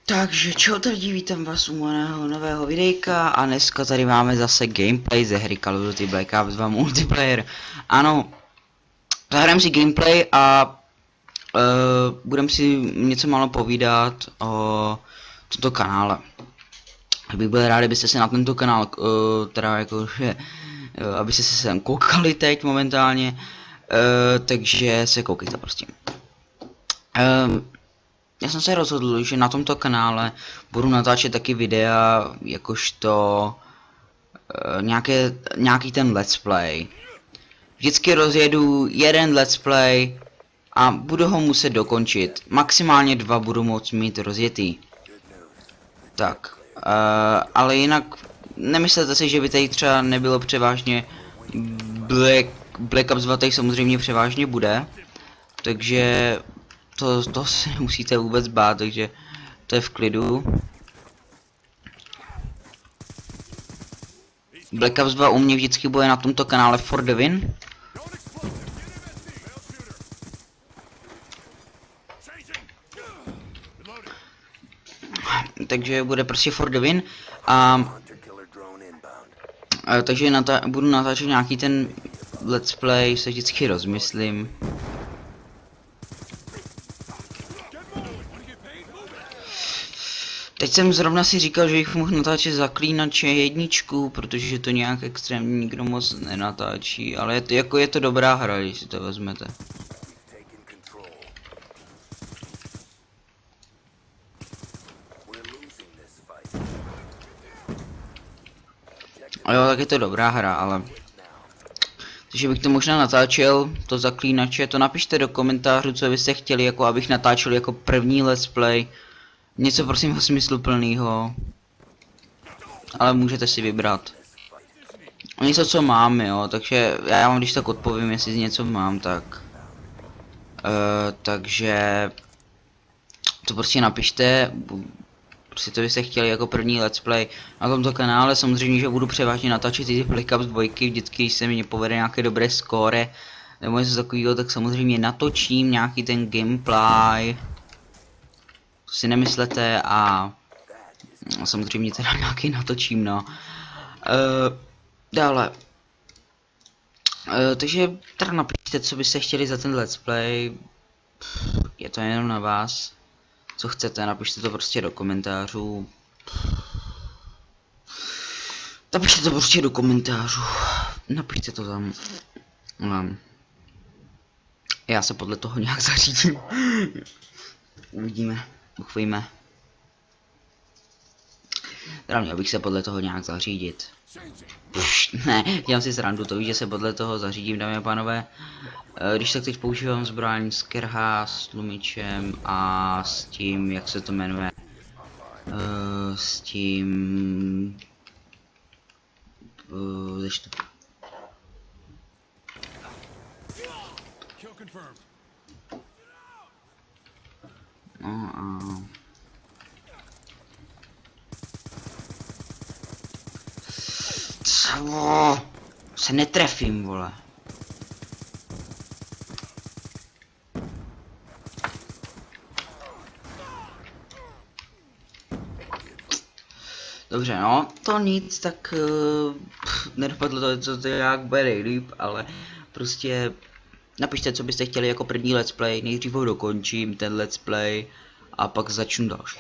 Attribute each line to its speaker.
Speaker 1: Takže čau tady, vítám vás u mého nového videjka a dneska tady máme zase gameplay ze hry Call of Duty Black Ops 2 multiplayer. Ano, zahrajeme si gameplay a budeme si něco málo povídat o tomto kanále. Bych byl rád, kdybyste se na tento kanál, teda jakože, abyste se sem koukali teď momentálně, takže se koukejte prostě. Já jsem se rozhodl, že na tomto kanále budu natáčet taky videa, jakožto nějaký ten let's play. Vždycky rozjedu jeden let's play a budu ho muset dokončit. Maximálně 2 budu moct mít rozjetý. Tak, ale jinak nemyslete si, že by tady třeba nebylo převážně Black Ops 2, tady samozřejmě převážně bude. Takže to si nemusíte vůbec bát, takže to je v klidu. Black Ops 2 u mě vždycky bude na tomto kanále for the win. Takže bude prostě for the win takže budu natáčet nějaký ten let's play, se vždycky rozmyslím. Teď jsem zrovna si říkal, že bych mohl natáčet Zaklínače 1, protože to nějak extrémně nikdo moc nenatáčí, ale je to dobrá hra, když si to vezmete. A jo, tak je to dobrá hra, ale... Takže bych to možná natáčel, to Zaklínače, to napište do komentářů, co byste chtěli, jako abych natáčel jako první let's play. Něco prosím smysluplného, ale můžete si vybrat. Něco co mám, jo, takže já vám když tak odpovím, jestli něco mám, tak takže to prostě napište, prostě to byste chtěli jako první let's play na tomto kanále. Samozřejmě, že budu převážně natáčet ty Black Ops 2, vždycky když se mi povede nějaké dobré skóre nebo něco takového, tak samozřejmě natočím nějaký ten gameplay. Si nemyslete a samozřejmě teda nějaký natočím, no. Dále. Takže teda napište, co byste chtěli za ten let's play. Je to jenom na vás. Co chcete, napište to prostě do komentářů. Napište to prostě do komentářů. Napište to tam. Já se podle toho nějak zařídím. Uvidíme. Doufejme. Teda měl bych se podle toho nějak zařídit. Ne, dělám si srandu, to víš, že se podle toho zařídím, dámy a pánové. Když tak teď používám zbraň z Kerha s tlumičem a s tím, jak se to jmenuje. S tím... No a... Co? Se netrefím, vole. Dobře, no, to nic, tak nedopadlo to, co to jak bude nejlíp, ale prostě napište, co byste chtěli jako první let's play, nejdřív ho dokončím, ten let's play, a pak začnu další.